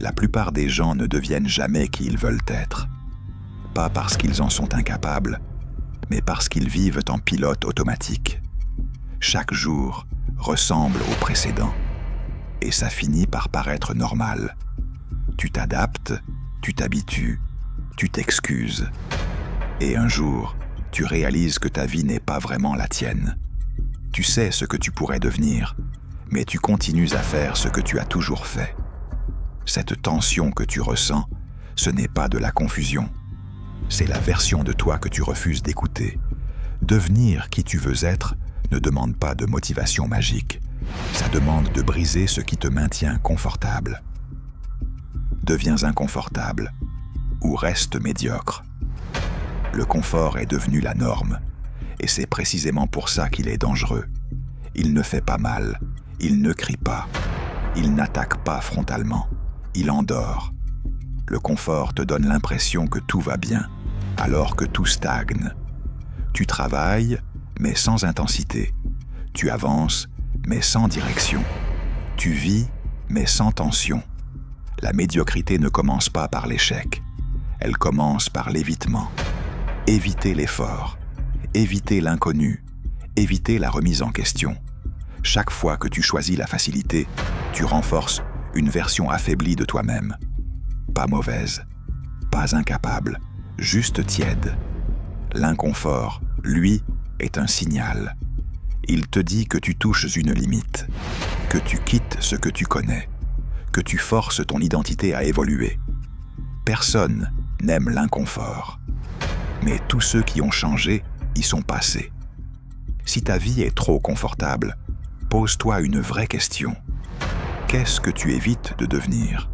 La plupart des gens ne deviennent jamais qui ils veulent être. Pas parce qu'ils en sont incapables, mais parce qu'ils vivent en pilote automatique. Chaque jour ressemble au précédent, et ça finit par paraître normal. Tu t'adaptes, tu t'habitues, tu t'excuses, et un jour, tu réalises que ta vie n'est pas vraiment la tienne. Tu sais ce que tu pourrais devenir, mais tu continues à faire ce que tu as toujours fait. Cette tension que tu ressens, ce n'est pas de la confusion. C'est la version de toi que tu refuses d'écouter. Devenir qui tu veux être ne demande pas de motivation magique. Ça demande de briser ce qui te maintient confortable. Deviens inconfortable ou reste médiocre. Le confort est devenu la norme, et c'est précisément pour ça qu'il est dangereux. Il ne fait pas mal, il ne crie pas, il n'attaque pas frontalement, il endort. Le confort te donne l'impression que tout va bien, alors que tout stagne. Tu travailles, mais sans intensité. Tu avances, mais sans direction. Tu vis, mais sans tension. La médiocrité ne commence pas par l'échec. Elle commence par l'évitement. Éviter l'effort, éviter l'inconnu, éviter la remise en question. Chaque fois que tu choisis la facilité, tu renforces une version affaiblie de toi-même. Pas mauvaise, pas incapable, juste tiède. L'inconfort, lui, est un signal. Il te dit que tu touches une limite, que tu quittes ce que tu connais, que tu forces ton identité à évoluer. Personne n'aime l'inconfort. Mais tous ceux qui ont changé y sont passés. Si ta vie est trop confortable, pose-toi une vraie question. Qu'est-ce que tu évites de devenir ?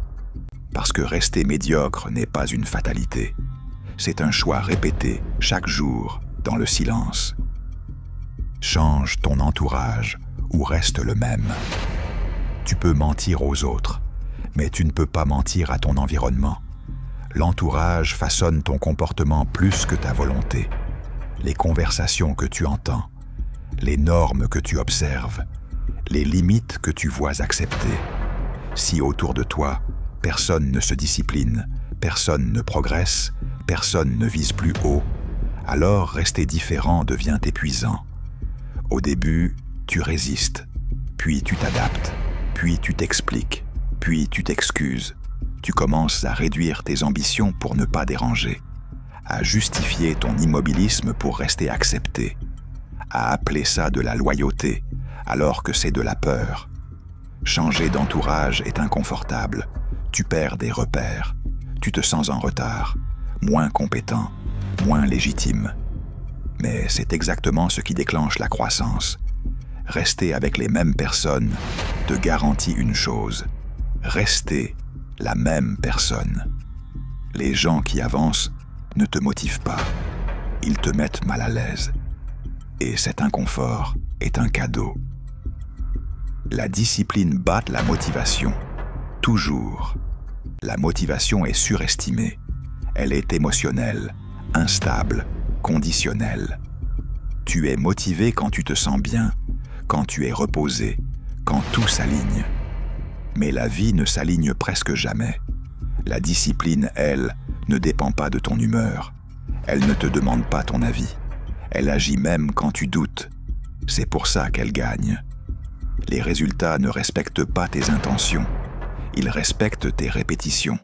Parce que rester médiocre n'est pas une fatalité. C'est un choix répété chaque jour dans le silence. Change ton entourage ou reste le même. Tu peux mentir aux autres, mais tu ne peux pas mentir à ton environnement. L'entourage façonne ton comportement plus que ta volonté. Les conversations que tu entends, les normes que tu observes, les limites que tu vois accepter. Si autour de toi, personne ne se discipline, personne ne progresse, personne ne vise plus haut, alors rester différent devient épuisant. Au début, tu résistes, puis tu t'adaptes, puis tu t'expliques, puis tu t'excuses. Tu commences à réduire tes ambitions pour ne pas déranger, à justifier ton immobilisme pour rester accepté, à appeler ça de la loyauté, alors que c'est de la peur. Changer d'entourage est inconfortable, tu perds des repères, tu te sens en retard, moins compétent, moins légitime. Mais c'est exactement ce qui déclenche la croissance. Rester avec les mêmes personnes te garantit une chose, rester la même personne. Les gens qui avancent ne te motivent pas, ils te mettent mal à l'aise. Et cet inconfort est un cadeau. La discipline bat la motivation, toujours. La motivation est surestimée. Elle est émotionnelle, instable, conditionnelle. Tu es motivé quand tu te sens bien, quand tu es reposé, quand tout s'aligne. Mais la vie ne s'aligne presque jamais. La discipline, elle, ne dépend pas de ton humeur. Elle ne te demande pas ton avis. Elle agit même quand tu doutes. C'est pour ça qu'elle gagne. Les résultats ne respectent pas tes intentions. Ils respectent tes répétitions.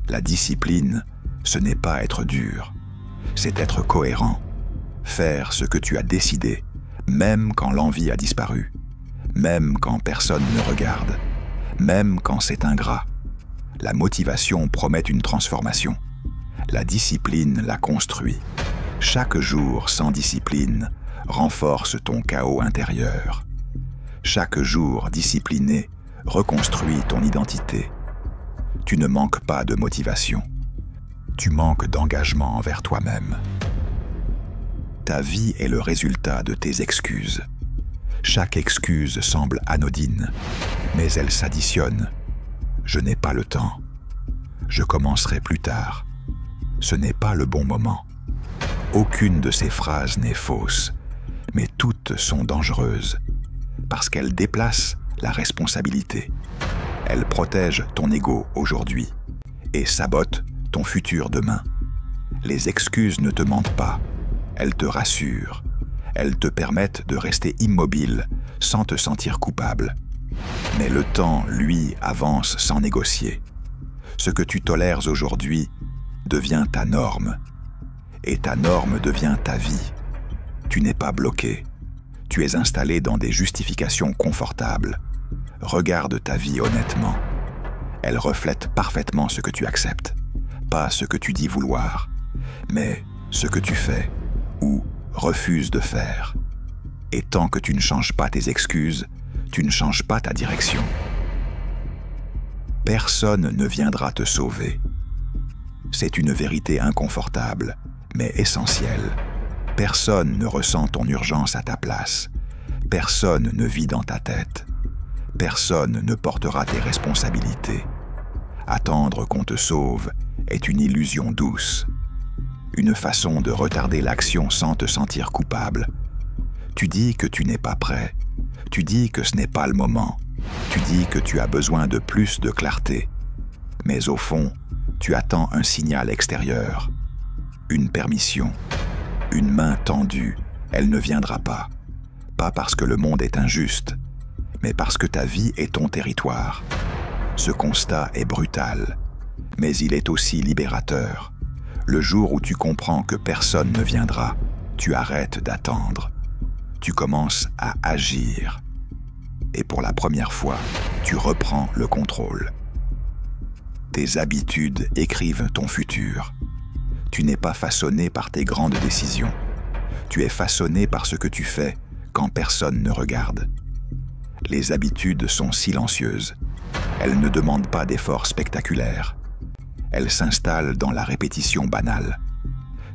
La discipline, ce n'est pas être dur. C'est être cohérent. Faire ce que tu as décidé, même quand l'envie a disparu. Même quand personne ne regarde. Même quand c'est ingrat. La motivation promet une transformation. La discipline la construit. Chaque jour sans discipline renforce ton chaos intérieur. Chaque jour discipliné reconstruit ton identité. Tu ne manques pas de motivation. Tu manques d'engagement envers toi-même. Ta vie est le résultat de tes excuses. Chaque excuse semble anodine, mais elle s'additionne. Je n'ai pas le temps. Je commencerai plus tard. Ce n'est pas le bon moment. Aucune de ces phrases n'est fausse, mais toutes sont dangereuses, parce qu'elles déplacent la responsabilité. Elle protège ton ego aujourd'hui et sabote ton futur demain. Les excuses ne te mentent pas, elles te rassurent. Elles te permettent de rester immobile sans te sentir coupable. Mais le temps, lui, avance sans négocier. Ce que tu tolères aujourd'hui devient ta norme. Et ta norme devient ta vie. Tu n'es pas bloqué. Tu es installé dans des justifications confortables. Regarde ta vie honnêtement. Elle reflète parfaitement ce que tu acceptes. Pas ce que tu dis vouloir, mais ce que tu fais ou refuses de faire. Et tant que tu ne changes pas tes excuses, tu ne changes pas ta direction. Personne ne viendra te sauver. C'est une vérité inconfortable, mais essentielle. Personne ne ressent ton urgence à ta place. Personne ne vit dans ta tête. Personne ne portera tes responsabilités. Attendre qu'on te sauve est une illusion douce. Une façon de retarder l'action sans te sentir coupable. Tu dis que tu n'es pas prêt. Tu dis que ce n'est pas le moment. Tu dis que tu as besoin de plus de clarté. Mais au fond, tu attends un signal extérieur. Une permission. Une main tendue. Elle ne viendra pas. Pas parce que le monde est injuste, mais parce que ta vie est ton territoire. Ce constat est brutal, mais il est aussi libérateur. Le jour où tu comprends que personne ne viendra, tu arrêtes d'attendre. Tu commences à agir. Et pour la première fois, tu reprends le contrôle. Tes habitudes écrivent ton futur. Tu n'es pas façonné par tes grandes décisions. Tu es façonné par ce que tu fais quand personne ne regarde. Les habitudes sont silencieuses. Elles ne demandent pas d'efforts spectaculaires. Elles s'installent dans la répétition banale.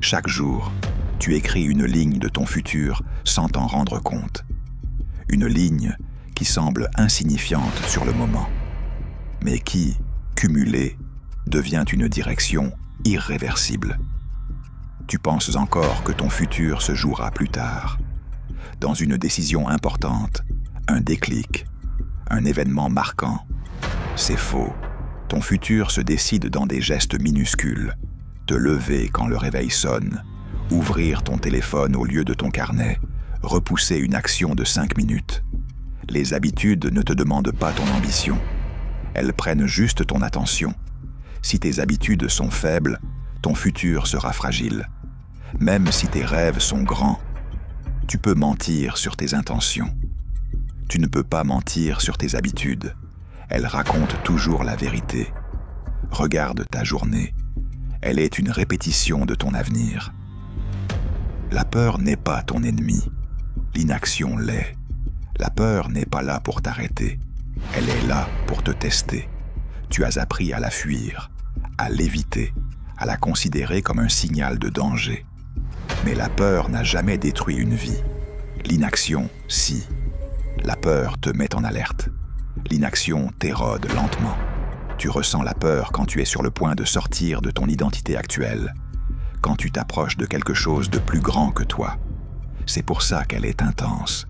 Chaque jour, tu écris une ligne de ton futur sans t'en rendre compte. Une ligne qui semble insignifiante sur le moment, mais qui, cumulée, devient une direction irréversible. Tu penses encore que ton futur se jouera plus tard, dans une décision importante, un déclic, un événement marquant. C'est faux. Ton futur se décide dans des gestes minuscules. Te lever quand le réveil sonne, ouvrir ton téléphone au lieu de ton carnet, repousser une action de 5 minutes. Les habitudes ne te demandent pas ton ambition. Elles prennent juste ton attention. Si tes habitudes sont faibles, ton futur sera fragile. Même si tes rêves sont grands, tu peux mentir sur tes intentions. Tu ne peux pas mentir sur tes habitudes. Elles racontent toujours la vérité. Regarde ta journée. Elle est une répétition de ton avenir. La peur n'est pas ton ennemi. L'inaction l'est. La peur n'est pas là pour t'arrêter. Elle est là pour te tester. Tu as appris à la fuir, à l'éviter, à la considérer comme un signal de danger. Mais la peur n'a jamais détruit une vie. L'inaction, si. La peur te met en alerte. L'inaction t'érode lentement. Tu ressens la peur quand tu es sur le point de sortir de ton identité actuelle, quand tu t'approches de quelque chose de plus grand que toi. C'est pour ça qu'elle est intense.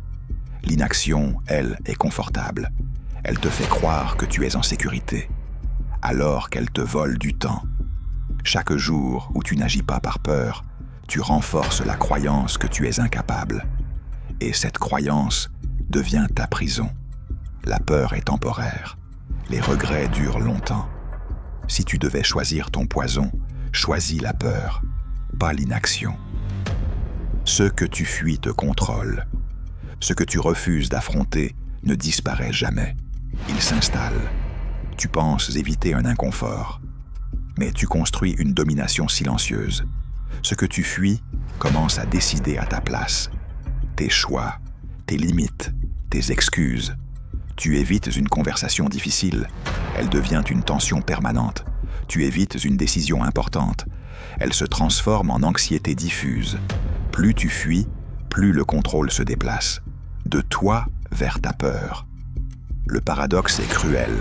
L'inaction, elle, est confortable. Elle te fait croire que tu es en sécurité, alors qu'elle te vole du temps. Chaque jour où tu n'agis pas par peur, tu renforces la croyance que tu es incapable. Et cette croyance devient ta prison. La peur est temporaire. Les regrets durent longtemps. Si tu devais choisir ton poison, choisis la peur, pas l'inaction. Ce que tu fuis te contrôle. Ce que tu refuses d'affronter ne disparaît jamais. Il s'installe. Tu penses éviter un inconfort, mais tu construis une domination silencieuse. Ce que tu fuis commence à décider à ta place. Tes choix, tes limites, tes excuses. Tu évites une conversation difficile. Elle devient une tension permanente. Tu évites une décision importante. Elle se transforme en anxiété diffuse. Plus tu fuis, plus le contrôle se déplace. De toi vers ta peur. Le paradoxe est cruel.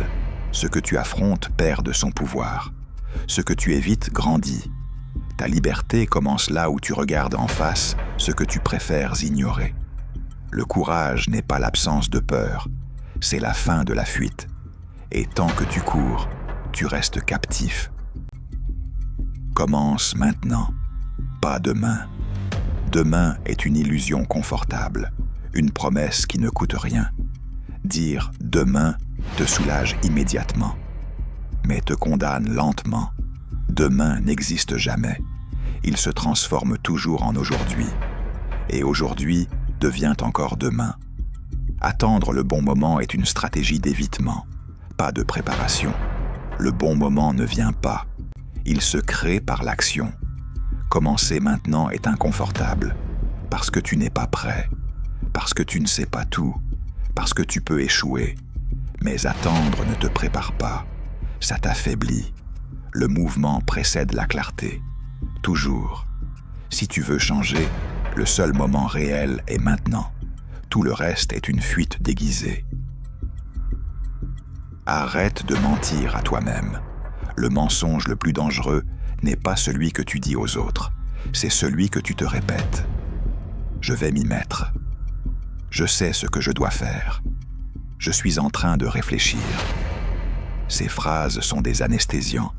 Ce que tu affrontes perd de son pouvoir. Ce que tu évites grandit. Ta liberté commence là où tu regardes en face ce que tu préfères ignorer. Le courage n'est pas l'absence de peur, c'est la fin de la fuite. Et tant que tu cours, tu restes captif. Commence maintenant, pas demain. Demain est une illusion confortable, une promesse qui ne coûte rien. Dire « demain » te soulage immédiatement, mais te condamne lentement. Demain n'existe jamais. Il se transforme toujours en aujourd'hui. Et aujourd'hui devient encore demain. Attendre le bon moment est une stratégie d'évitement, pas de préparation. Le bon moment ne vient pas. Il se crée par l'action. Commencer maintenant est inconfortable, parce que tu n'es pas prêt, parce que tu ne sais pas tout, parce que tu peux échouer. Mais attendre ne te prépare pas, ça t'affaiblit. Le mouvement précède la clarté, toujours. Si tu veux changer, le seul moment réel est maintenant. Tout le reste est une fuite déguisée. Arrête de mentir à toi-même. Le mensonge le plus dangereux n'est pas celui que tu dis aux autres, c'est celui que tu te répètes. Je vais m'y mettre. Je sais ce que je dois faire. Je suis en train de réfléchir. Ces phrases sont des anesthésiants.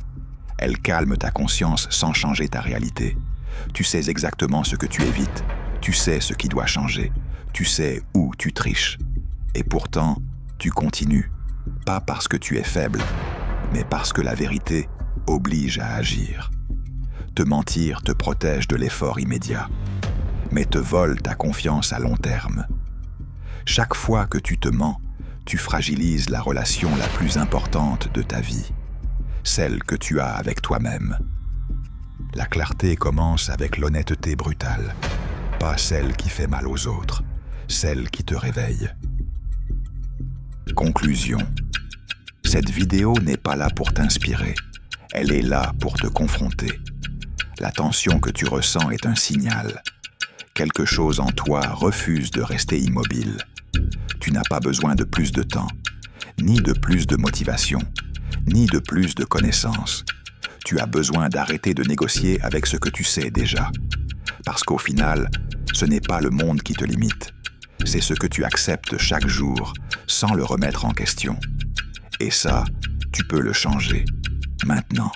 Elles calment ta conscience sans changer ta réalité. Tu sais exactement ce que tu évites. Tu sais ce qui doit changer. Tu sais où tu triches. Et pourtant, tu continues. Pas parce que tu es faible, mais parce que la vérité oblige à agir. Te mentir te protège de l'effort immédiat, mais te vole ta confiance à long terme. Chaque fois que tu te mens, tu fragilises la relation la plus importante de ta vie, celle que tu as avec toi-même. La clarté commence avec l'honnêteté brutale, pas celle qui fait mal aux autres, celle qui te réveille. Conclusion. Cette vidéo n'est pas là pour t'inspirer, elle est là pour te confronter. La tension que tu ressens est un signal. Quelque chose en toi refuse de rester immobile. Tu n'as pas besoin de plus de temps, ni de plus de motivation, ni de plus de connaissances. Tu as besoin d'arrêter de négocier avec ce que tu sais déjà. Parce qu'au final, ce n'est pas le monde qui te limite. C'est ce que tu acceptes chaque jour, sans le remettre en question. Et ça, tu peux le changer, maintenant.